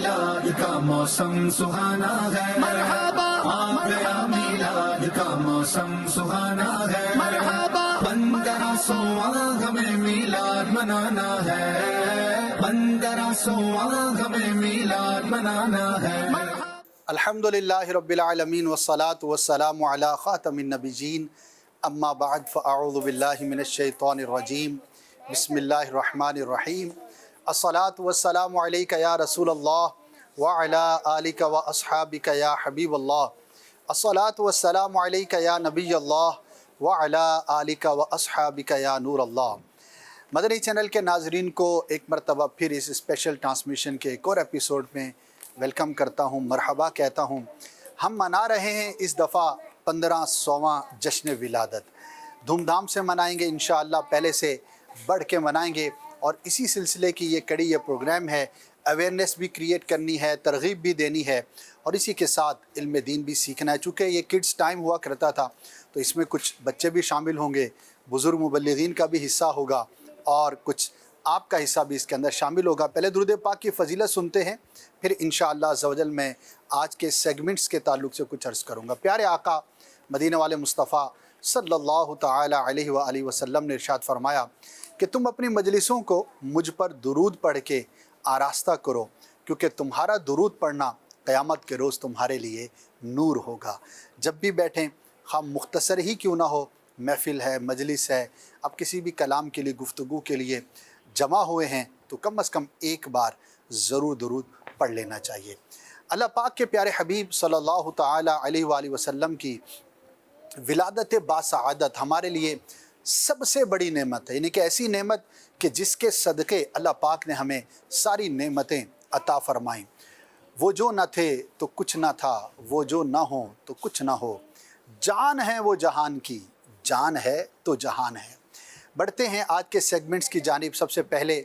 میلاد کا موسم سہانا ہے، مرحبا آ گیا میلاد کا موسم سہانا ہے، مرحبا 1500واں ہمیں میلاد منانا ہے، 1500واں ہمیں میلاد منانا ہے۔ الحمدللہ رب العالمین والصلاة والسلام علی خاتم النبیین، اما بعد فاعوذ باللہ من الشیطان الرجیم، بسم اللہ الرحمن الرحیم۔ الصلاة والسلام علیک یا رسول اللہ وعلی آلک و اصحابک یا حبیب اللہ، الصلاة والسلام علیک یا نبی اللہ وعلی آلک و اصحابک یا نور اللہ۔ مدنی چینل کے ناظرین کو ایک مرتبہ پھر اس اسپیشل ٹرانسمیشن کے ایک اور ایپیسوڈ میں ویلکم کرتا ہوں، مرحبا کہتا ہوں۔ ہم منا رہے ہیں اس دفعہ 1500واں جشن ولادت، دھوم دھام سے منائیں گے انشاءاللہ، پہلے سے بڑھ کے منائیں گے، اور اسی سلسلے کی یہ کڑی، یہ پروگرام ہے، اویئرنیس بھی کریٹ کرنی ہے، ترغیب بھی دینی ہے، اور اسی کے ساتھ علم دین بھی سیکھنا ہے۔ چونکہ یہ کڈز ٹائم ہوا کرتا تھا تو اس میں کچھ بچے بھی شامل ہوں گے، بزرگ مبلغین کا بھی حصہ ہوگا، اور کچھ آپ کا حصہ بھی اس کے اندر شامل ہوگا۔ پہلے درود پاک کی فضیلت سنتے ہیں، پھر انشاءاللہ عز و جل میں آج کے سیگمنٹس کے تعلق سے کچھ عرض کروں گا۔ پیارے آقا مدینہ والے مصطفیٰ صلی اللہ تعالی علیہ وآلہ وسلم نے ارشاد فرمایا کہ تم اپنی مجلسوں کو مجھ پر درود پڑھ کے آراستہ کرو، کیونکہ تمہارا درود پڑھنا قیامت کے روز تمہارے لیے نور ہوگا۔ جب بھی بیٹھیں، خواہ مختصر ہی کیوں نہ ہو، محفل ہے، مجلس ہے، اب کسی بھی کلام کے لیے، گفتگو کے لیے جمع ہوئے ہیں تو کم از کم ایک بار ضرور درود پڑھ لینا چاہیے۔ اللہ پاک کے پیارے حبیب صلی اللہ تعالی علیہ وآلہ وسلم کی ولادت باسعادت ہمارے لیے سب سے بڑی نعمت ہے، یعنی کہ ایسی نعمت کہ جس کے صدقے اللہ پاک نے ہمیں ساری نعمتیں عطا فرمائیں۔ وہ جو نہ تھے تو کچھ نہ تھا، وہ جو نہ ہو تو کچھ نہ ہو، جان ہے وہ جہان کی، جان ہے تو جہان ہے۔ بڑھتے ہیں آج کے سیگمنٹس کی جانب۔ سب سے پہلے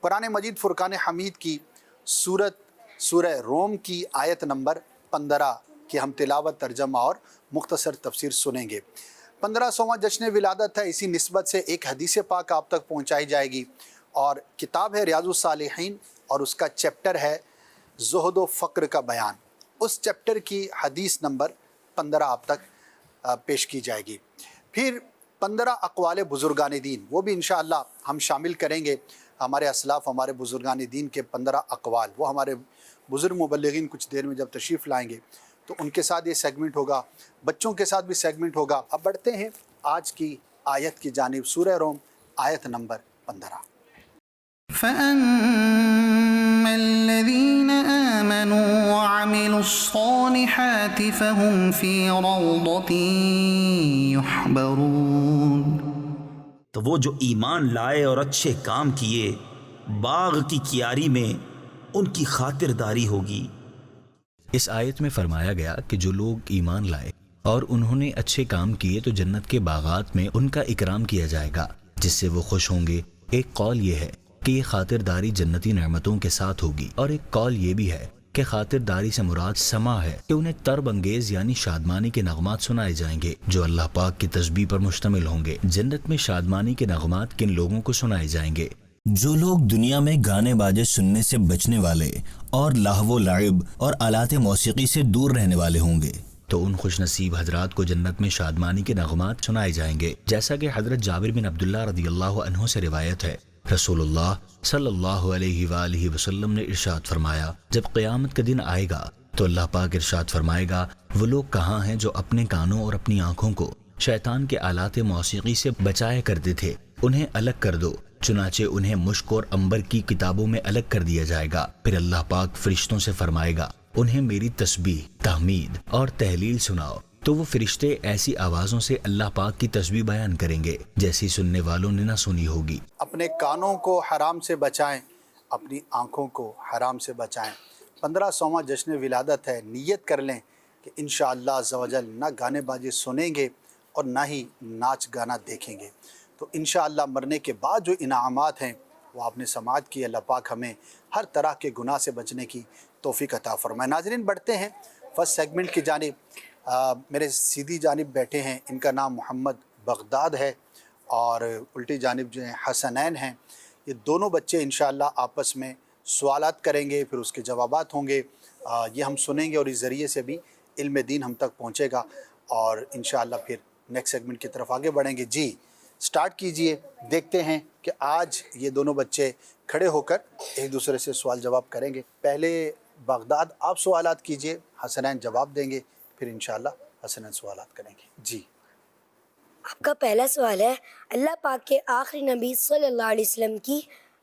قرآن مجید فرقان حمید کی سورہ روم کی آیت نمبر 15 کی ہم تلاوت، ترجمہ اور مختصر تفسیر سنیں گے۔ 1500واں جشن ولادت ہے، اسی نسبت سے ایک حدیث پاک آپ تک پہنچائی جائے گی، اور کتاب ہے ریاض الصالحین، اور اس کا چیپٹر ہے زہد و فقر کا بیان۔ اس چیپٹر کی حدیث نمبر 15 آپ تک پیش کی جائے گی۔ پھر 15 اقوال بزرگان دین، وہ بھی انشاءاللہ ہم شامل کریں گے۔ ہمارے اسلاف، ہمارے بزرگان دین کے 15 اقوال، وہ ہمارے بزرگ مبلغین کچھ دیر میں جب تشریف لائیں گے تو ان کے ساتھ یہ سیگمنٹ ہوگا، بچوں کے ساتھ بھی سیگمنٹ ہوگا۔ اب بڑھتے ہیں آج کی آیت کی جانب، سورہ روم آیت نمبر 15۔ فَأَمَّا الَّذِينَ آمَنُوا وَعَمِلُوا الصَّالِحَاتِ فَهُمْ فِي رَوْضَةٍ يُحْبَرُونَ۔ تو وہ جو ایمان لائے اور اچھے کام کیے، باغ کی کیاری میں ان کی خاطرداری ہوگی۔ اس آیت میں فرمایا گیا کہ جو لوگ ایمان لائے اور انہوں نے اچھے کام کیے تو جنت کے باغات میں ان کا اکرام کیا جائے گا، جس سے وہ خوش ہوں گے۔ ایک قول یہ ہے کہ یہ خاطرداری جنتی نعمتوں کے ساتھ ہوگی، اور ایک قول یہ بھی ہے کہ خاطرداری سے مراد سما ہے، کہ انہیں طرب انگیز یعنی شادمانی کے نغمات سنائے جائیں گے جو اللہ پاک کی تسبیح پر مشتمل ہوں گے۔ جنت میں شادمانی کے نغمات کن لوگوں کو سنائے جائیں گے؟ جو لوگ دنیا میں گانے باجے سننے سے بچنے والے اور لہو و لعب اور آلات موسیقی سے دور رہنے والے ہوں گے۔ تو ان خوش نصیب حضرات کو جنت میں شادمانی کے نغمات سنائے جائیں گے، جیسا کہ حضرت جابر بن عبداللہ رضی اللہ عنہ سے روایت ہے، رسول اللہ صلی اللہ علیہ وآلہ وسلم نے ارشاد فرمایا، جب قیامت کا دن آئے گا تو اللہ پاک ارشاد فرمائے گا، وہ لوگ کہاں ہیں جو اپنے کانوں اور اپنی آنکھوں کو شیطان کے آلات موسیقی سے بچایا کرتے تھے، انہیں الگ کر دو۔ چنانچہ انہیں مشک اور عنبر کی کتابوں میں الگ کر دیا جائے گا۔ پھر اللہ پاک فرشتوں سے فرمائے گا، انہیں میری تسبیح، تحمید اور تہلیل سناؤ۔ تو وہ فرشتے ایسی آوازوں سے اللہ پاک کی تسبیح بیان کریں گے جیسی سننے والوں نے نہ سنی ہوگی۔ اپنے کانوں کو حرام سے بچائیں، اپنی آنکھوں کو حرام سے بچائیں۔ 1500واں جشن ولادت ہے، نیت کر لیں کہ انشاءاللہ عز و جل نہ گانے باجے سنیں گے اور نہ ہی ناچ گانا دیکھیں گے۔ تو انشاءاللہ مرنے کے بعد جو انعامات ہیں وہ آپ نے سماعت کی۔ اللہ پاک ہمیں ہر طرح کے گناہ سے بچنے کی توفیق عطا فرمائے۔ ناظرین بڑھتے ہیں فرسٹ سیگمنٹ کی جانب۔ میرے سیدھی جانب بیٹھے ہیں، ان کا نام محمد بغداد ہے، اور الٹی جانب جو ہیں حسنین ہیں۔ یہ دونوں بچے انشاءاللہ آپس میں سوالات کریں گے، پھر اس کے جوابات ہوں گے، یہ ہم سنیں گے اور اس ذریعے سے بھی علم دین ہم تک پہنچے گا، اور انشاءاللہ پھر نیکسٹ سیگمنٹ کی طرف آگے بڑھیں گے۔ جی سٹارٹ کیجئے، دیکھتے ہیں کہ آج یہ دونوں بچے کھڑے ہو کر ایک دوسرے سے سوال جواب کریں گے۔ پہلے بغداد آپ سوالات کیجئے، حسنین جواب دیں گے، پھر انشاءاللہ حسنین سوالات کریں گے۔ جی آپ کا پہلا سوال ہے، اللہ پاک کے آخری نبی صلی اللہ علیہ وسلم کی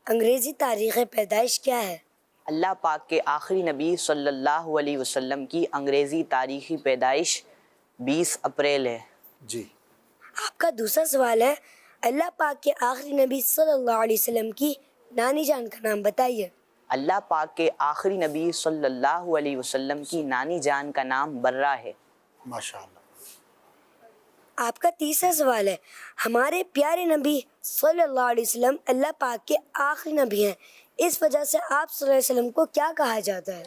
انگریزی تاریخ پیدائش کیا ہے؟ اللہ پاک کے آخری نبی صلی اللہ علیہ وسلم کی انگریزی تاریخی پیدائش 20 اپریل ہے۔ جی آپ کا دوسرا سوال ہے، اللہ پاک کے آخری نبی صلی اللہ علیہ وسلم کی نانی جان کا نام بتائیے۔ اللہ پاک کے آخری نبی صلی اللہ علیہ وسلم کی نانی جان کا نام برہ ہے۔ ماشاءاللہ۔ آپ کا تیسرا سوال ہے، ہمارے پیارے نبی صلی اللہ علیہ وسلم اللہ پاک کے آخری نبی ہیں، اس وجہ سے آپ صلی اللہ علیہ وسلم کو کیا کہا جاتا ہے؟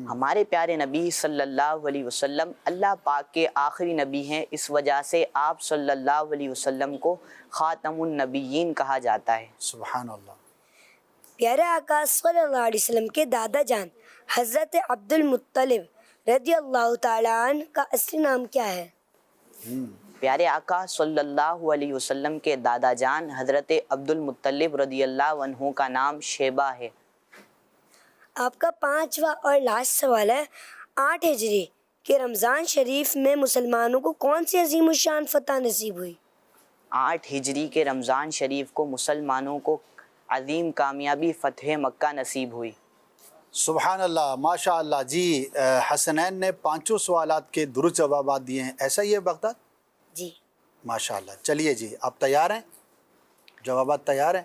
ہمارے پیارے نبی صلی اللہ علیہ وسلم اللہ پاک کے آخری نبی ہیں، اس وجہ سے آپ صلی اللہ علیہ وسلم کو خاتم النبیین کہا جاتا ہے۔ سبحان اللہ۔ پیارے آقا صلی اللہ علیہ وسلم کے دادا جان حضرت عبد المطلب رضی اللہ تعالیٰ عنہ کا اصلی نام کیا ہے؟ پیارے آقا صلی اللہ علیہ وسلم کے دادا جان حضرت عبد المطلب رضی اللہ عنہ کا نام شیبہ ہے۔ آپ کا پانچواں اور لاسٹ سوال ہے، 8 ہجری کے رمضان شریف میں مسلمانوں کو کون سی عظیم الشان فتح نصیب ہوئی؟ 8 ہجری کے رمضان شریف کو مسلمانوں کو عظیم کامیابی فتح مکہ نصیب ہوئی۔ سبحان اللہ، ماشاء اللہ۔ جی حسنین نے 5 سوالات کے درست جوابات دیے ہیں، ایسا ہی ہے بغداد؟ جی ماشاء اللہ۔ چلیے جی آپ تیار ہیں؟ جوابات تیار ہیں؟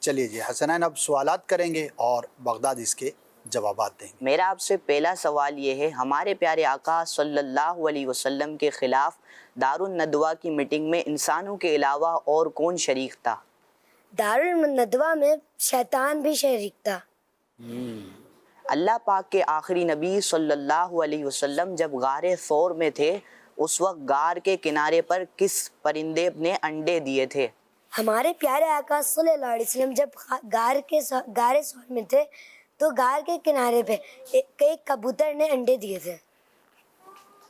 چلیے جی حسنین اب سوالات کریں گے اور بغداد اس کے جوابات دیں گے۔ میرا آپ سے پہلا سوال یہ ہے، ہمارے پیارے آقا صلی اللہ علیہ وسلم کے خلاف دارالندوہ کی میٹنگ میں انسانوں کے علاوہ اور کون شریک تھا؟ دارالندوہ میں شیطان بھی شریک تھا۔ اللہ پاک کے آخری نبی صلی اللہ علیہ وسلم جب غار ثور میں تھے اس وقت غار کے کنارے پر کس پرندے نے انڈے دیے تھے؟ ہمارے پیارے آقا صلی اللہ علیہ وسلم جب غار ثور میں تھے تو غار کے کنارے پہ ایک کبوتر نے انڈے دیے تھے۔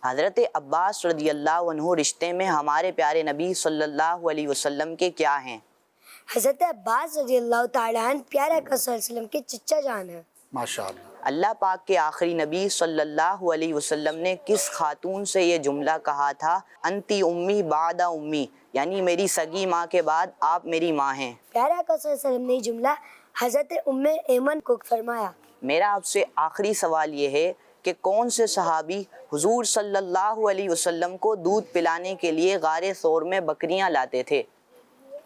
حضرت عباس رضی اللہ عنہ رشتے میں ہمارے پیارے نبی صلی اللہ علیہ وسلم کے کیا ہیں؟ حضرت عباس رضی اللہ تعالیٰ عنہ پیارے آقا صلی اللہ علیہ وسلم کے چچا جان ہیں۔ ماشاء اللہ۔ اللہ پاک کے آخری نبی صلی اللہ علیہ وسلم نے کس خاتون سے یہ جملہ کہا تھا، انتی امی بعد امی، یعنی میری سگی ماں کے بعد آپ میری ماں ہیں؟ پیارے آقا صلی اللہ علیہ وسلم نے یہ جملہ حضرت ام ایمن کو فرمایا۔ میرا آپ سے آخری سوال یہ ہے کہ کون سے صحابی حضور صلی اللہ علیہ وسلم کو دودھ پلانے کے لیے غار ثور میں بکریاں لاتے تھے؟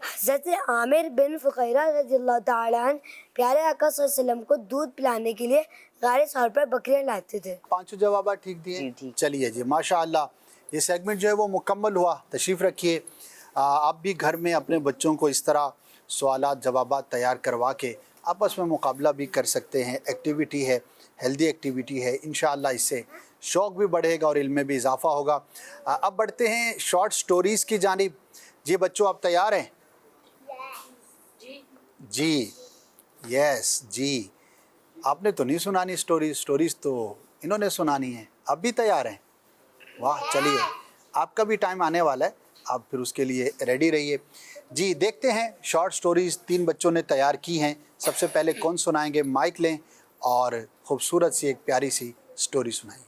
حضرت عامر بن فقیرہ رضی اللہ تعالیٰ عنہ پیارے آقا صلی اللہ علیہ وسلم کو دودھ پلانے کے لیے غار ثور پر بکریاں لاتے تھے۔ 5 جوابات ٹھیک دیے؟ جی ٹھیک۔ چلیے جی ماشاء اللہ، یہ سیگمنٹ جو ہے وہ مکمل ہوا۔ تشریف رکھیے، آپ بھی گھر میں اپنے بچوں کو اس طرح سوالات جوابات تیار کروا کے آپس میں مقابلہ بھی کر سکتے ہیں۔ ایکٹیویٹی ہے، ہیلدی ایکٹیویٹی ہے، انشاءاللہ اس سے شوق بھی بڑھے گا اور علم میں بھی اضافہ ہوگا۔ اب بڑھتے ہیں شارٹ سٹوریز کی جانب۔ جی بچوں آپ تیار ہیں؟ جی یس جی، آپ نے تو نہیں سنانی سٹوریز تو انہوں نے سنانی ہے۔ اب بھی تیار ہیں؟ واہ، چلیے آپ کا بھی ٹائم آنے والا ہے، آپ پھر اس کے لیے ریڈی رہیے۔ جی دیکھتے ہیں شارٹ سٹوریز 3 بچوں نے تیار کی ہیں۔ سب سے پہلے کون سنائیں گے؟ مائک لیں اور خوبصورت سی ایک پیاری سی سٹوری سنائیں۔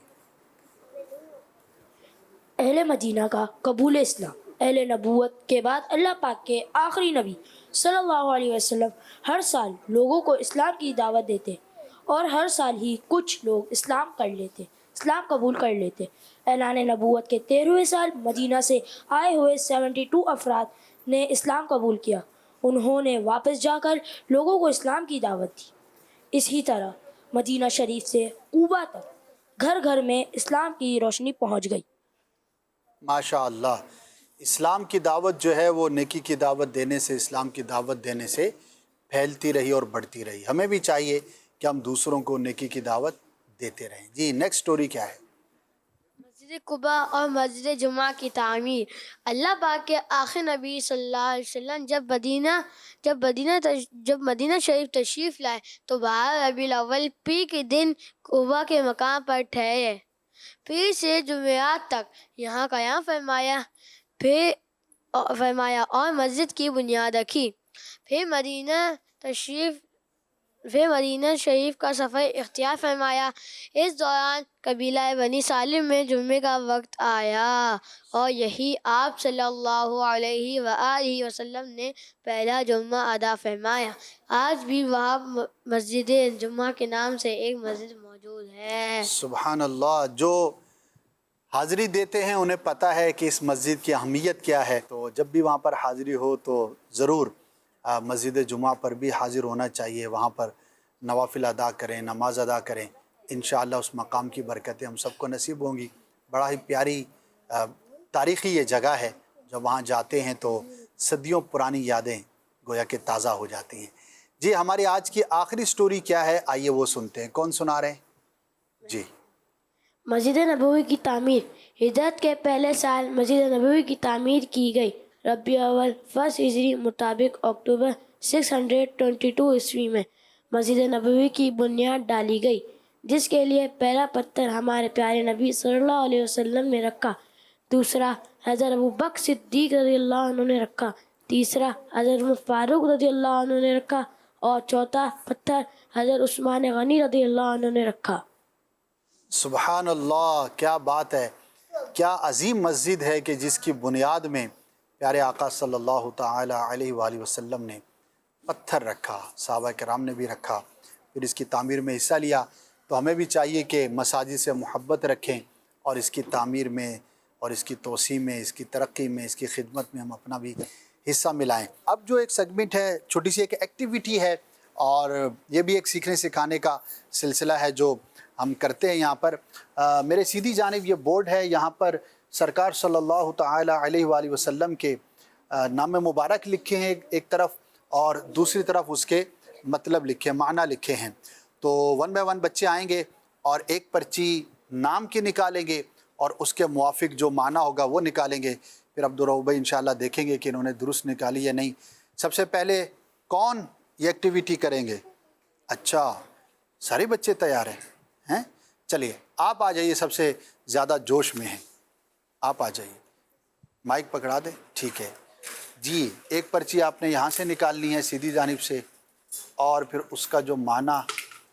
اہل مدینہ کا قبول اسلام۔ اہل نبوت کے بعد اللہ پاک کے آخری نبی صلی اللہ علیہ وسلم ہر سال لوگوں کو اسلام کی دعوت دیتے اور ہر سال ہی کچھ لوگ اسلام قبول کر لیتے۔ اعلان نبوت کے 13ویں سال مدینہ سے آئے ہوئے 72 افراد نے اسلام قبول کیا۔ انہوں نے واپس جا کر لوگوں کو اسلام کی دعوت دی۔ اسی طرح مدینہ شریف سے کوبہ تک گھر گھر میں اسلام کی روشنی پہنچ گئی۔ ماشاء اللہ، اسلام کی دعوت جو ہے وہ نیکی کی دعوت دینے سے، اسلام کی دعوت دینے سے پھیلتی رہی اور بڑھتی رہی۔ ہمیں بھی چاہیے کہ ہم دوسروں کو نیکی کی دعوت دیتے رہیں۔ جی نیکسٹ سٹوری کیا ہے؟ مسجد مسجد قباء اور مسجد جمعہ کی تعمیر۔ اللہ پاک کے آخری نبی صلی اللہ علیہ وسلم جب مدینہ شریف تشریف لائے تو 12 ربیع الاول پیر کے دن قباء کے مقام پر ٹھہرے، پیر سے جمعرات تک یہاں قیام فرمایا اور مسجد کی بنیاد رکھی۔ پھر مدینہ شریف کا سفر اختیار فرمایا۔ اس دوران قبیلہ بنی سالم میں جمعے کا وقت آیا اور یہی آپ صلی اللہ علیہ وآلہ وسلم نے پہلا جمعہ ادا فرمایا۔ آج بھی وہاں مسجد جمعہ کے نام سے ایک مسجد موجود ہے۔ سبحان اللہ، جو حاضری دیتے ہیں انہیں پتہ ہے کہ اس مسجد کی اہمیت کیا ہے، تو جب بھی وہاں پر حاضری ہو تو ضرور مسجد جمعہ پر بھی حاضر ہونا چاہیے، وہاں پر نوافل ادا کریں، نماز ادا کریں، انشاءاللہ اس مقام کی برکتیں ہم سب کو نصیب ہوں گی۔ بڑا ہی پیاری تاریخی یہ جگہ ہے، جب وہاں جاتے ہیں تو صدیوں پرانی یادیں گویا کہ تازہ ہو جاتی ہیں۔ جی ہماری آج کی آخری سٹوری کیا ہے، آئیے وہ سنتے ہیں۔ کون سنا رہے ہیں؟ جی مسجد نبوی کی تعمیر۔ ہجرت کے پہلے سال مسجد نبوی کی تعمیر کی گئی۔ ربیع اول 1 ہجری مطابق اکتوبر 622 عیسوی میں مسجد نبوی کی بنیاد ڈالی گئی، جس کے لیے پہلا پتھر ہمارے پیارے نبی صلی اللہ علیہ وسلم نے رکھا، دوسرا حضرت ابوبکر صدیق رضی اللہ عنہ نے رکھا، تیسرا حضرت عمر فاروق رضی اللہ عنہ نے رکھا اور چوتھا پتھر حضرت عثمان غنی رضی اللہ عنہ نے رکھا۔ سبحان اللہ، کیا بات ہے، کیا عظیم مسجد ہے کہ جس کی بنیاد میں پیارے آقا صلی اللہ تعالی علیہ وآلہ وسلم نے پتھر رکھا، صحابہ کرام نے بھی رکھا، پھر اس کی تعمیر میں حصہ لیا۔ تو ہمیں بھی چاہیے کہ مساجد سے محبت رکھیں اور اس کی تعمیر میں اور اس کی توسیع میں، اس کی ترقی میں، اس کی خدمت میں ہم اپنا بھی حصہ ملائیں۔ اب جو ایک سیگمنٹ ہے، چھوٹی سی ایک ایکٹیویٹی ہے، اور یہ بھی ایک سیکھنے سکھانے کا سلسلہ ہے جو ہم کرتے ہیں یہاں پر۔ میرے سیدھی جانب یہ بورڈ ہے، یہاں پر سرکار صلی اللہ تعالی علیہ وآلہ وسلم کے نام مبارک لکھے ہیں ایک طرف، اور دوسری طرف اس کے مطلب لکھے ہیں، معنی لکھے ہیں۔ تو 1 بائی 1 بچے آئیں گے اور ایک پرچی نام کی نکالیں گے اور اس کے موافق جو معنی ہوگا وہ نکالیں گے۔ پھر عبدالرؤف بھائی انشاءاللہ دیکھیں گے کہ انہوں نے درست نکالی یا نہیں۔ سب سے پہلے کون یہ ایکٹیویٹی کریں گے؟ اچھا، سارے بچے تیار ہیں؟ چلیے آپ آ جائیے، سب سے زیادہ جوش میں ہیں، آپ آ جائیے، مائک پکڑا دیں، ٹھیک ہے جی۔ ایک پرچی آپ نے یہاں سے نکالنی ہے سیدھی جانب سے، اور پھر اس کا جو معنی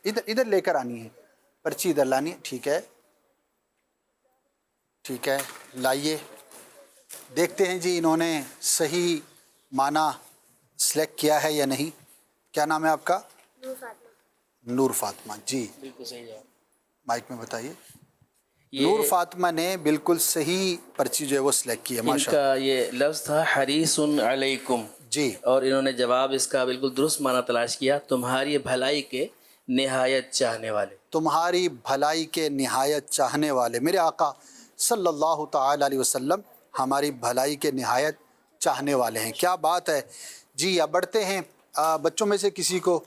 ادھر لے کر آنی ہے، پرچی ادھر لانی ہے، ٹھیک ہے ٹھیک ہے، لائیے۔ دیکھتے ہیں جی انہوں نے صحیح معنی سلیکٹ کیا ہے یا نہیں۔ کیا نام ہے آپ کا؟ نور فاطمہ، جی بالکل صحیح جواب۔ مائک میں بتائیے۔ نور فاطمہ نے بالکل صحیح پرچی جو ہے وہ سلیکٹ کی ہے، ان ماشاء کا یہ لفظ تھا حریص علیکم، جی، اور انہوں نے جواب اس کا بالکل درست معنی تلاش کیا، تمہاری بھلائی کے نہایت چاہنے والے۔ تمہاری بھلائی کے نہایت چاہنے والے۔ میرے آقا صلی اللہ تعالی علیہ وسلم ہماری بھلائی کے نہایت چاہنے والے ہیں۔ کیا بات ہے جی۔ اب بڑھتے ہیں، بچوں میں سے کسی کو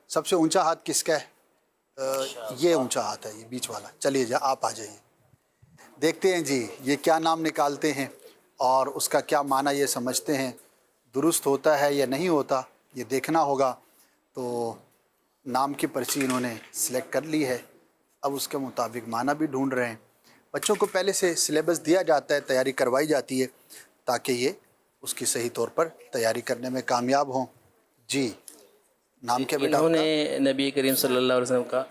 سب سے اونچا ہاتھ کس کا ہے؟ یہ اونچا ہاتھ ہے، یہ بیچ والا، چلیے جا آپ آ جائیے۔ دیکھتے ہیں جی یہ کیا نام نکالتے ہیں اور اس کا کیا معنی یہ سمجھتے ہیں، درست ہوتا ہے یا نہیں ہوتا یہ دیکھنا ہوگا۔ تو نام کی پرچی انہوں نے سلیکٹ کر لی ہے، اب اس کے مطابق معنی بھی ڈھونڈ رہے ہیں۔ بچوں کو پہلے سے سلیبس دیا جاتا ہے، تیاری کروائی جاتی ہے تاکہ یہ اس کی صحیح طور پر تیاری کرنے میں کامیاب ہوں۔ جی نام کیا بیٹا؟ انہوں نے نبی کریم صلی اللہ علیہ وسلم کا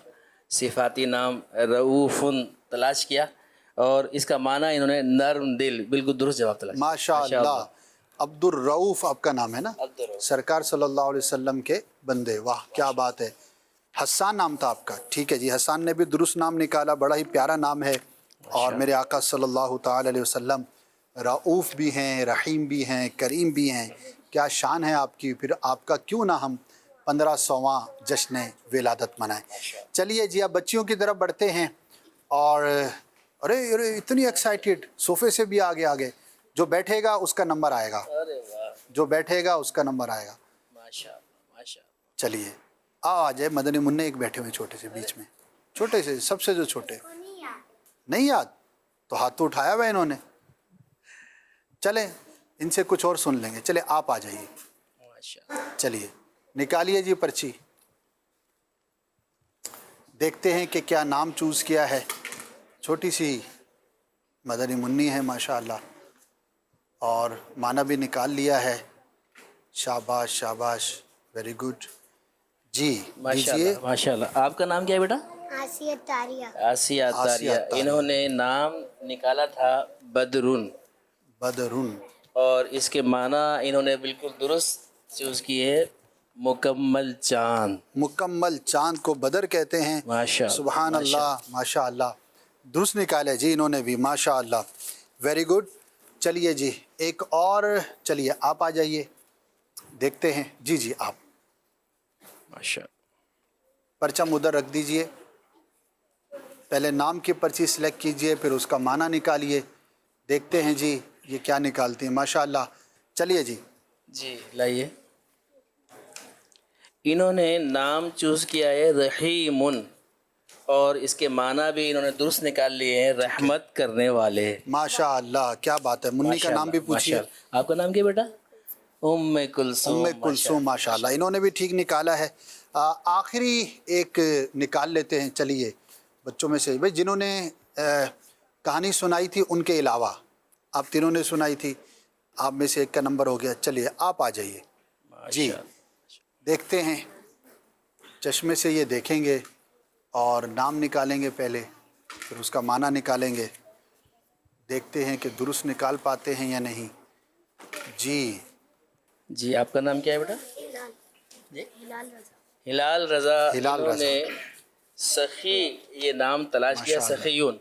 صفاتی نام رؤوف تلاش کیا، اور اس کا معنی انہوں نے نرم دل، بالکل درست جواب تلاش کیا۔ ماشاء اللہ، عبدالرؤوف آپ کا نام ہے نا؟ سرکار صلی اللہ علیہ وسلم کے بندے، واہ کیا بات ہے۔ حسان نام تھا آپ کا، ٹھیک ہے جی، حسان نے بھی درست نام نکالا، بڑا ہی پیارا نام ہے۔ اور میرے آقا صلی اللہ تعالی علیہ وسلم رؤوف بھی ہیں، رحیم بھی ہیں، کریم بھی ہیں، کیا شان ہے آپ کی۔ پھر آپ کا کیوں نہ ہم 1500واں جشن ولادت منائیں۔ چلیے جی اب بچیوں کی طرف بڑھتے ہیں، اور ارے اتنی ایکسائٹیڈ، صوفے سے بھی آگے آگے، جو بیٹھے گا اس کا نمبر آئے گا، جو بیٹھے گا اس کا نمبر آئے گا۔ چلیے آ جائے، مدنی منع ایک بیٹھے ہوئے چھوٹے سے بیچ میں، چھوٹے سے سب سے جو چھوٹے، نہیں یاد؟ تو ہاتھ تو اٹھایا ہوا انہوں نے. چلیں ان سے کچھ اور سن لیں گے. چلے آپ آ جائیے. چلیے نکالیے جی پرچی. دیکھتے ہیں کہ کیا نام چوز کیا ہے. چھوٹی سی مدنی منی ہے ماشاء اللہ, اور معنی بھی نکال لیا ہے. شاباش شاباش, ویری گڈ جی. دیجیے. ماشاء اللہ. آپ کا نام کیا ہے بیٹا؟ آسیہ تاریہ. آسیہ تاریہ. انہوں نے نام نکالا تھا بدرن. بدرن. اور اس کے معنی انہوں نے بالکل درست چوز کیے, مکمل چاند. مکمل چاند کو بدر کہتے ہیں. ماشاء سبحان اللہ, ماشاء اللہ, درست نکالے جی انہوں نے بھی ماشاء اللہ. Very good. چلیے جی ایک اور, چلیے آپ آ جائیے. دیکھتے ہیں. جی جی آپ ماشاء. پرچم ادھر رکھ دیجئے. پہلے نام کی پرچی سلیکٹ کیجئے, پھر اس کا معنی نکالیے. دیکھتے ہیں جی یہ کیا نکالتی ہیں ماشاء اللہ. چلیے جی. جی لائیے. انہوں نے نام چوز کیا ہے رحیمن, اور اس کے معنی بھی انہوں نے درست نکال لیے ہیں, رحمت کرنے والے. ماشاء اللہ, کیا بات ہے. منی کا نام بھی پوچھیے. آپ کا نام کیا بیٹا؟ ام کلثوم. ام کلثوم ماشاء اللہ, انہوں نے بھی ٹھیک نکالا ہے. آخری ایک نکال لیتے ہیں. چلیے بچوں میں سے بھائی جنہوں نے کہانی سنائی تھی ان کے علاوہ, آپ تینوں نے سنائی تھی, آپ میں سے ایک کا نمبر ہو گیا. چلیے آپ آ جائیے. جی دیکھتے ہیں, چشمے سے یہ دیکھیں گے اور نام نکالیں گے پہلے, پھر اس کا معنی نکالیں گے. دیکھتے ہیں کہ درست نکال پاتے ہیں یا نہیں. جی جی آپ کا نام کیا ہے بیٹا؟ ہلال رضا. ہلال رضا. ہلال انہوں رضا. نے سخی یہ نام تلاش کیا, سخیون,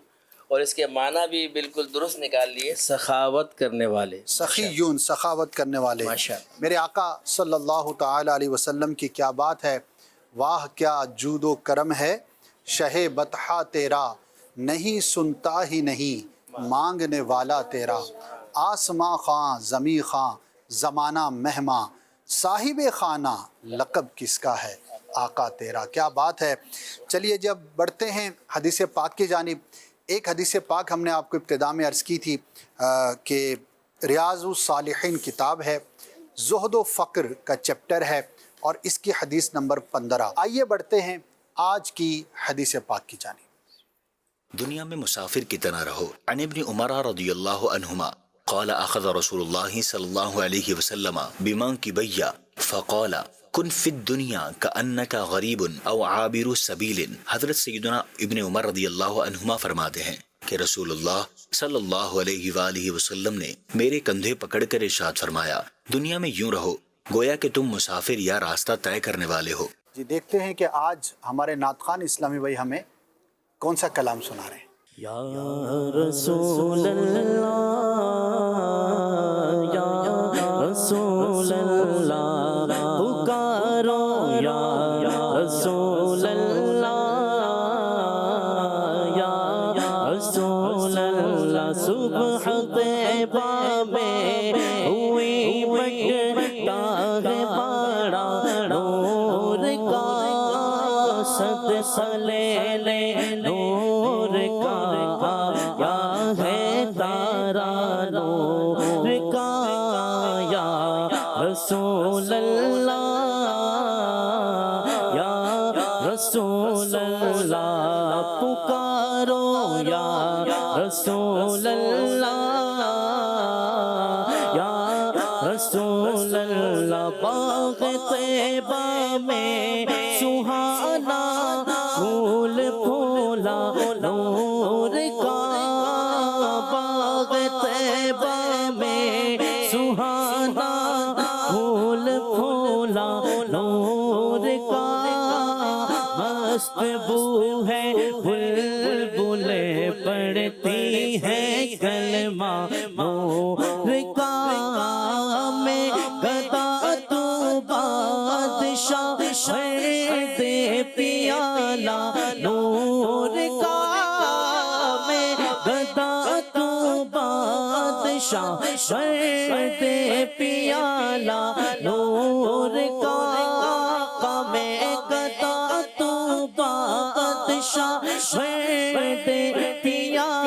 اور اس کے معنی بھی بالکل درست نکال لیے, سخاوت کرنے والے. سخیون, سخاوت کرنے والے. میرے آقا صلی اللہ تعالی علیہ وسلم کی کیا بات ہے. واہ کیا جود و کرم ہے شہ بطحہ تیرا, نہیں سنتا ہی نہیں مانگنے والا تیرا. آسماں خاں زمیں خاں زمانہ مہماں, صاحب خانہ لقب کس کا ہے آقا تیرا. کیا بات ہے. چلیے جب بڑھتے ہیں حدیث پاک کی جانب. ایک حدیث پاک ہم نے آپ کو ابتدا میں عرض کی تھی کہ ریاض الصالحین کتاب ہے, زہد و فقر کا چیپٹر ہے, اور اس کی حدیث نمبر 15. آئیے بڑھتے ہیں آج کی حدیث پاک کی جانب. دنیا میں مسافر کی طرح رہو. عن ابن عمر رضی اللہ عنہما قال اخذ رسول اللہ صلی اللہ علیہ وسلم بمنکبیہ فقال کن فی الدنیا کأنک غریب او عابر سبیل. حضرت سیدنا ابن عمر رضی اللہ عنہما فرماتے ہیں کہ رسول اللہ صلی اللہ علیہ وآلہ وسلم نے میرے کندھے پکڑ کر ارشاد فرمایا, دنیا میں یوں رہو گویا کہ تم مسافر یا راستہ طے کرنے والے ہو. جی دیکھتے ہیں کہ آج ہمارے نعت خوان اسلامی بھائی ہمیں کون سا کلام سنا رہے ہیں. یا رسول اللہ, یا رسول اللہ, پکارو یا رسول اللہ, یا رسول اللہ. صبح طیبہ میں ہوئی بٹتا ہے بڑا نور کا, صدقہ لے لے نور کا, یا ہے تارا نور کا, یا رسول اللہ, یا رسول اللہ, پکارو یا رسول اللہ, یا رسول اللہ. باغ طیبہ میں سہانا پھول پھولا نور کا, باغ طیبہ میں سہانا پھول پھولا نور کا. مست بو ہے بلبلیں پڑھتی ہے کلمہ نور کا, میں گدا تو بادشاہ دے پیالہ نور کا, میں گدا تو بادشاہ دے پیالہ نور کا, میں گدا تو بادشاہ دے پیالہ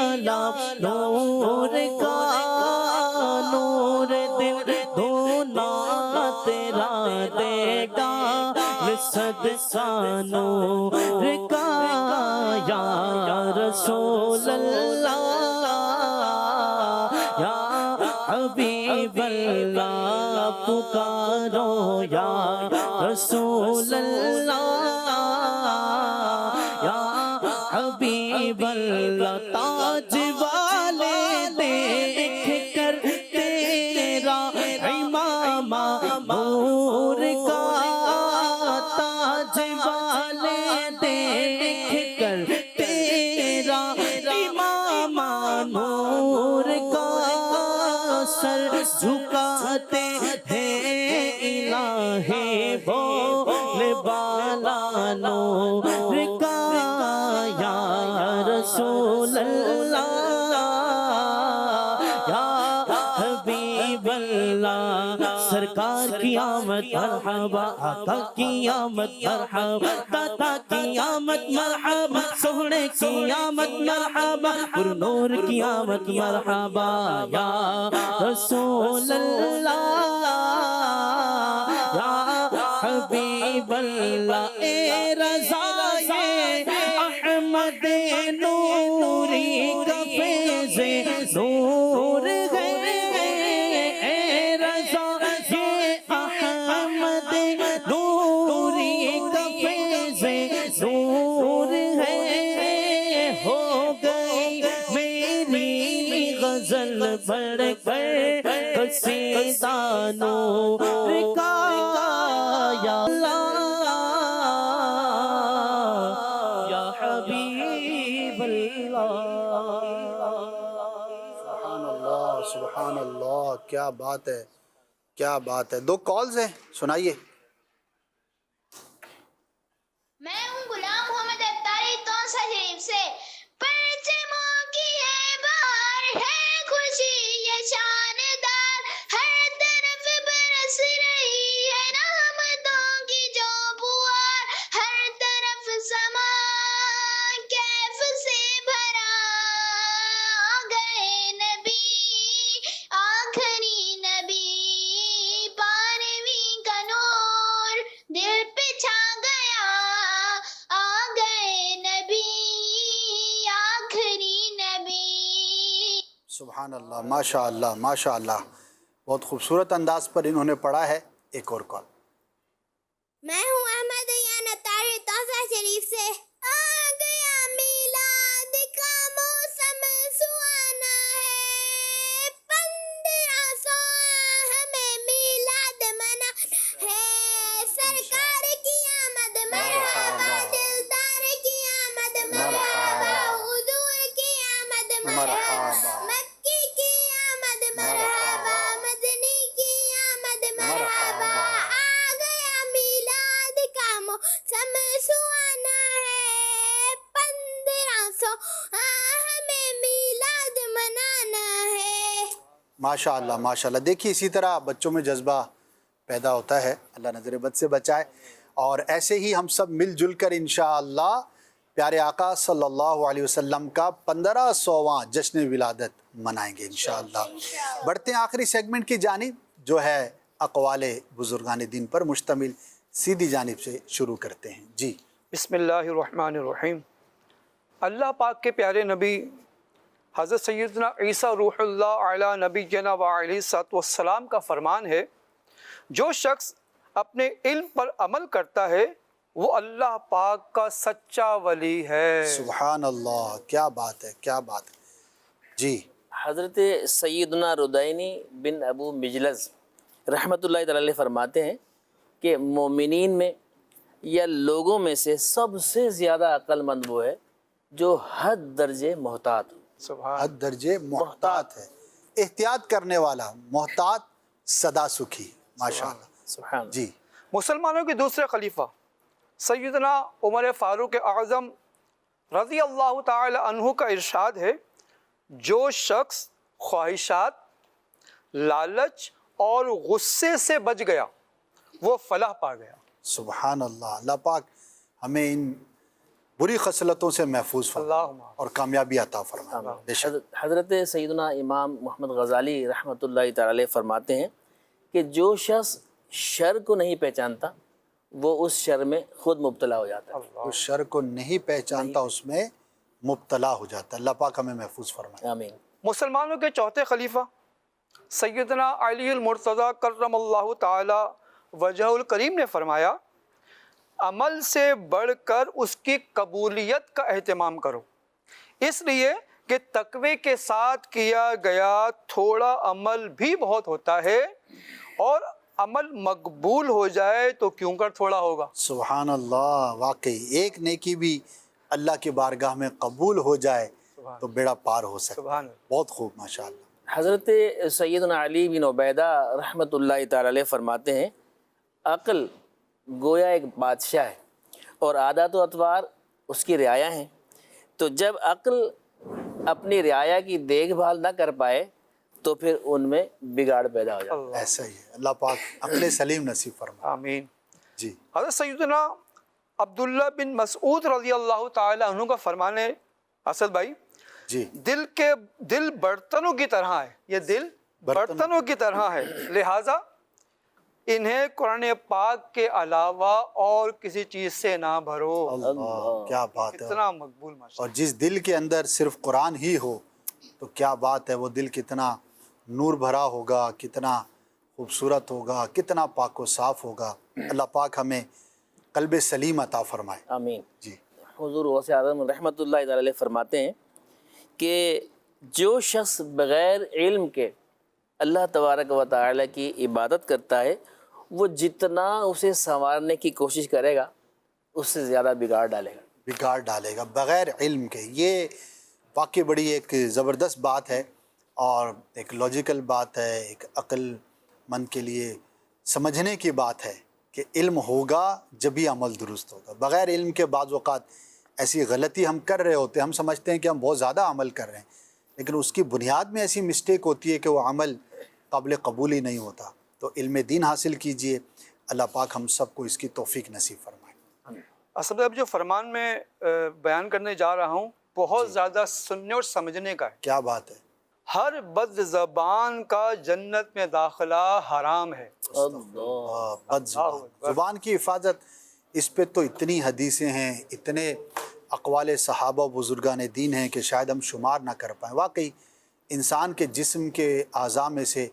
نور کا یا رسول اللہ یا حبیب اللہ پکارو یا رسول اللہ یا حبیب اللہ تاج والے دیکھ کر تیرا امامہ نور کا تاج والے دیکھ کر تیرا امامہ نور کا سر جھکاتے ہیں الہ بول بالا نور کا یا رسول اللہ یا حبیب اللہ سرکار کی آمد مرحبا آقا کی آمد مرحبا داتا کی آمد مرحبا سہنے کی آمد مرحبا پر نور کی آمد مرحبا یا رسول اللہ یا حبیب اللہ اے رضا احمد نوری کا فیض نور ہے اے رضا یہ احمد نوری کا فیض نور ہے ہو گئی میری غزل بڑھ کر قصیدہ نور کا یا اللہ یا حبیب اللہ سبحان اللہ، کیا بات ہے، کیا بات ہے۔ 2 کالز ہیں، سنائیے۔ میں ہوں غلام محمد اتاری تونسا شریف سے۔ پرچموں کی ہے بہار ہے خوشی یہ شاندار، ہر طرف برس رہی ہے رحمتوں کی جو بہار، ہر طرف سما کیف سے بھرا، آ گئے نبی آخری نبی، بارہویں کا نور دل پہ چھا گیا، آ گئے نبی آخری نبی۔ سبحان اللہ، ماشاء اللہ، ماشاء اللہ، بہت خوبصورت انداز پر انہوں نے پڑھا ہے۔ ایک اور کال۔ میں ہوں احمد ایان اتاری تونسا شریف سے۔ آ گیا میلاد کا موسم سہانا ہے، 1500 ہمیں میلاد منا ہے، سرکار کی آمد مرحبا، دلدار کی آمد مرحبا، حضور کی آمد مرحبا، مکی کی آمد مرحبا، مدنی کی آمد مرحبا، آ گیا میلاد کا موسم سہانا ہے، 1500 ہمیں میلاد منانا ہے۔ ماشاء اللہ، ماشاء اللہ۔ دیکھیے اسی طرح بچوں میں جذبہ پیدا ہوتا ہے، اللہ نظر بد سے بچائے، اور ایسے ہی ہم سب مل جل کر انشاءاللہ پیارے آقا صلی اللہ علیہ وسلم کا 1500واں جشن ولادت منائیں گے انشاءاللہ۔ بڑھتے ہیں آخری سیگمنٹ کی جانب جو ہے اقوال بزرگان دین پر مشتمل، سیدھی جانب سے شروع کرتے ہیں۔ جی بسم اللہ الرحمن الرحیم۔ اللہ پاک کے پیارے نبی حضرت سیدنا عیسیٰ روح اللہ علیہ نبی جناب علیہ الصلوۃ والسلام کا فرمان ہے، جو شخص اپنے علم پر عمل کرتا ہے وہ اللہ پاک کا سچا ولی ہے۔ سبحان اللہ، کیا بات ہے، کیا بات ہے۔ جی حضرت سیدنا ردینی بن ابو مجلس رحمۃ اللہ تعالی علیہ فرماتے ہیں کہ مومنین میں یا لوگوں میں سے سب سے زیادہ عقل مند وہ ہے جو حد درجے محتاط ہو۔ حد درجے محتاط ہے، احتیاط کرنے والا، محتاط سدا سکھی، ماشاءاللہ۔ سبحان جی مسلمانوں کے دوسرے خلیفہ سیدنا عمر فاروق اعظم رضی اللہ تعالی عنہ کا ارشاد ہے، جو شخص خواہشات، لالچ اور غصے سے بچ گیا وہ فلاح پا گیا۔ سبحان اللہ، اللہ پاک ہمیں ان بری خصلتوں سے محفوظ فرمائے اور کامیابی عطا فرمائے۔ حضرت سیدنا امام محمد غزالی رحمۃ اللہ تعالی علیہ فرماتے ہیں کہ جو شخص شر کو نہیں پہچانتا وہ اس شر میں خود مبتلا ہو جاتا ہے. اس شر کو نہیں پہچانتا اس میں مبتلا ہو جاتا ہے. اللہ پاک ہمیں محفوظ فرمائے. آمین. مسلمانوں کے چوتھے خلیفہ سیدنا علی المرتضیٰ کرم اللہ تعالی وجہ الکریم نے فرمایا عمل سے بڑھ کر اس کی قبولیت کا اہتمام کرو، اس لیے کہ تقوی کے ساتھ کیا گیا تھوڑا عمل بھی بہت ہوتا ہے، اور عمل مقبول ہو جائے تو کیوں کر تھوڑا ہوگا. سبحان اللہ. واقعی ایک نیکی بھی اللہ کی بارگاہ میں قبول ہو جائے تو بیڑا پار ہو سکتا. سبحان اللہ. بہت خوب ماشاءاللہ. حضرت سیدنا علی بن عبیدہ رحمۃ اللہ تعالی علیہ فرماتے ہیں عقل گویا ایک بادشاہ ہے اور عادات و اطوار اس کی رعایا ہیں، تو جب عقل اپنی رعایا کی دیکھ بھال نہ کر پائے تو پھر ان میں بگاڑ پیدا ہو جاتا ہے. ایسا ہی ہے. اللہ پاک عقل سلیم نصیب فرمائے. آمین. جی. حضرت سیدنا عبداللہ بن مسعود رضی اللہ تعالی عنہ کا فرمان ہے اسد بھائی، جی. دل برتنوں کی طرح ہے، یہ دل برتنوں کی طرح ہے، لہٰذا انہیں قرآن پاک کے علاوہ اور کسی چیز سے نہ بھرو. اللہ کیا بات ہے. کتنا مقبول ماشاء اور جس دل کے اندر صرف قرآن ہی ہو تو کیا بات ہے، وہ دل کتنا نور بھرا ہوگا، کتنا خوبصورت ہوگا، کتنا پاک و صاف ہوگا. اللہ پاک ہمیں قلب سلیم عطا فرمائے. آمین. جی. حضور غوث اعظم رحمۃ اللہ تعالی علیہ فرماتے ہیں کہ جو شخص بغیر علم کے اللہ تبارک و تعالی کی عبادت کرتا ہے وہ جتنا اسے سنوارنے کی کوشش کرے گا اس سے زیادہ بگاڑ ڈالے گا بغیر علم کے. یہ واقعی بڑی ایک زبردست بات ہے اور ایک لاجیکل بات ہے، ایک عقل مند کے لیے سمجھنے کی بات ہے کہ علم ہوگا جبھی عمل درست ہوگا. بغیر علم کے بعض اوقات ایسی غلطی ہم کر رہے ہوتے ہیں، ہم سمجھتے ہیں کہ ہم بہت زیادہ عمل کر رہے ہیں، لیکن اس کی بنیاد میں ایسی مسٹیک ہوتی ہے کہ وہ عمل قابل قبول ہی نہیں ہوتا. تو علم دین حاصل کیجئے. اللہ پاک ہم سب کو اس کی توفیق نصیب فرمائے. اصل اب جو فرمان میں بیان کرنے جا رہا ہوں بہت زیادہ سننے اور سمجھنے کا ہے. کیا بات ہے. ہر بد زبان کا جنت میں داخلہ حرام ہے. بد زبان کی حفاظت، اس پہ تو اتنی حدیثیں ہیں، اتنے اقوال صحابہ و بزرگان دین ہیں کہ شاید ہم شمار نہ کر پائیں. واقعی انسان کے جسم کے اعضاء میں سے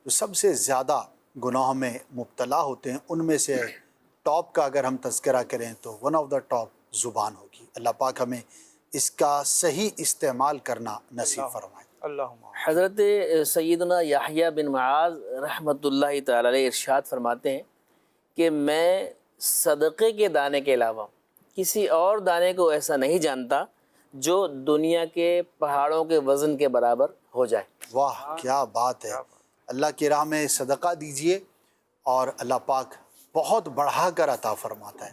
جو سب سے زیادہ گناہوں میں مبتلا ہوتے ہیں ان میں سے ٹاپ کا اگر ہم تذکرہ کریں تو ون آف دا ٹاپ زبان ہوگی. اللہ پاک ہمیں اس کا صحیح استعمال کرنا نصیب فرمائے. اللہم. حضرت سیدنا یحییٰ بن معاذ رحمۃ اللہ تعالی علیہ ارشاد فرماتے ہیں کہ میں صدقے کے دانے کے علاوہ کسی اور دانے کو ایسا نہیں جانتا جو دنیا کے پہاڑوں کے وزن کے برابر ہو جائے. واہ کیا بات ہے. اللہ کی راہ میں صدقہ دیجئے اور اللہ پاک بہت بڑھا کر عطا فرماتا ہے.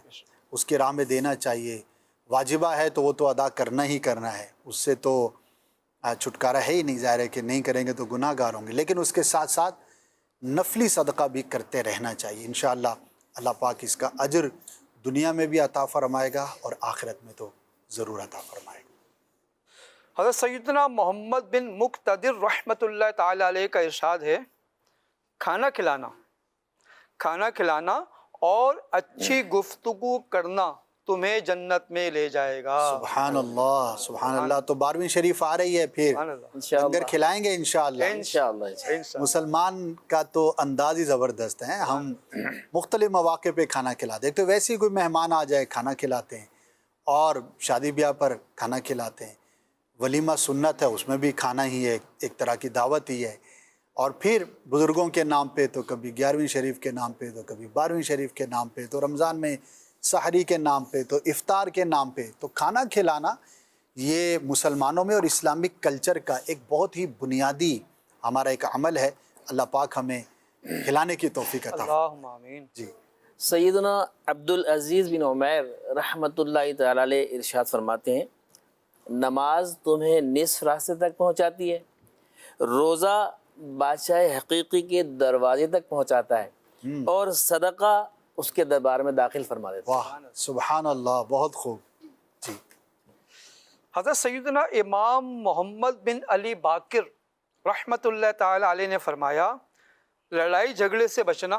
اس کی راہ میں دینا چاہیے. واجبہ ہے تو وہ تو ادا کرنا ہی کرنا ہے، اس سے تو چھٹکارا ہے ہی نہیں. ظاہر ہے کہ نہیں کریں گے تو گناہ گار ہوں گے، لیکن اس کے ساتھ ساتھ نفلی صدقہ بھی کرتے رہنا چاہیے. انشاءاللہ اللہ پاک اس کا اجر دنیا میں بھی عطا فرمائے گا اور آخرت میں تو ضرور عطا فرمائے گا. حضرت سیدنا محمد بن مقتدر رحمۃ اللہ تعالی علیہ کا ارشاد ہے کھانا کھلانا اور اچھی گفتگو کرنا تمہیں جنت میں لے جائے گا. سبحان اللہ سبحان اللہ. تو 12ویں شریف آ رہی ہے، پھر لنگر کھلائیں گے انشاءاللہ. مسلمان کا تو انداز ہی زبردست ہے. ہم مختلف مواقع پہ کھانا کھلاتے ہیں. تو ویسے ہی کوئی مہمان آ جائے کھانا کھلاتے ہیں، اور شادی بیاہ پر کھانا کھلاتے ہیں. ولیمہ سنت ہے، اس میں بھی کھانا ہی ہے، ایک طرح کی دعوت ہی ہے. اور پھر بزرگوں کے نام پہ تو کبھی 11ویں شریف کے نام پہ تو کبھی 12ویں شریف کے نام پہ، تو رمضان میں سحری کے نام پہ تو افطار کے نام پہ. تو کھانا کھلانا یہ مسلمانوں میں اور اسلامک کلچر کا ایک بہت ہی بنیادی ہمارا ایک عمل ہے. اللہ پاک ہمیں کھلانے کی توفیق عطا فرمائے. اللہم آمین. جی. سیدنا عبدالعزیز بن عمیر رحمۃ اللہ تعالی علیہ ارشاد فرماتے ہیں نماز تمہیں نصف راستے تک پہنچاتی ہے، روزہ بادشاہ حقیقی کے دروازے تک پہنچاتا ہے، اور صدقہ اس کے دربار میں داخل فرما دیتا ہے. واہ سبحان اللہ. بہت خوب. جی. حضرت سیدنا امام محمد بن علی باقر رحمۃ اللہ تعالی علیہ نے فرمایا لڑائی جھگڑے سے بچنا